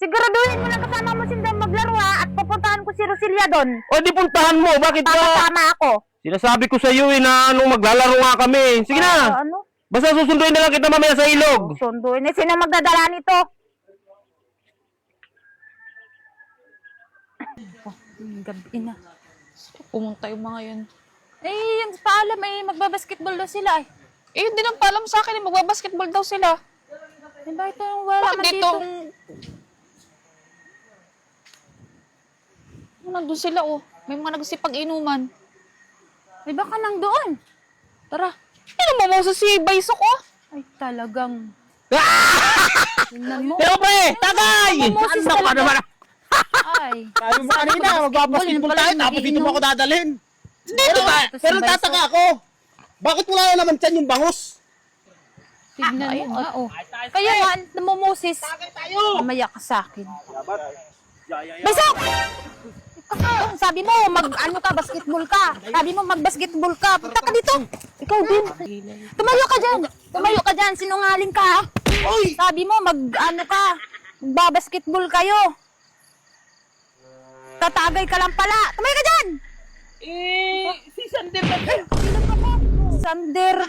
Siguraduhin mo na kasama mo si Dam maglaro ha, at pupuntahan ko si Roselia doon. O di puntahan mo, bakit ba? Papasama ako. Sinasabi ko sa iyo na maglalaro nga kami. Sige na. Ano? Basta susunduin na lang kita mamaya sa ilog. Sunduin. Eh, sino magdadala nito? Gabi na. Pumunta yung mga yun. Eh, yung paalam eh, magbabasketball daw sila eh. Eh, yun din ang paalam sa akin eh, magbabasketball daw sila. Eh, bakit wala man dito? Nandun sila oh. May mga nagsipag-inuman. Eh, baka nang doon. Tara. Ano mo si Baysok oh? Ay, talagang... Tingnan mo. Pero pre, tagay! Ano ka naman? Ay. Sabi mo kanina, magbabasketball tayo, tapos dito mo ako dadalhin. Dito ba? Pero tataka ako, bakit wala na naman dyan yung bangus? Tignan mo nga oh. Kaya nga, namumusis. Mamaya ka sa akin. Basok! Sabi mo, basketball ka. Sabi mo, mag-basketball ka. Punta ka dito. Ikaw din. Tumayo ka dyan. Tumayo ka dyan. Sinungaling ka. Oy! Sabi mo, magbabasketball kayo. Tatagay ka lang pala. Tumayo ka dyan. Si Sander ba? Sander.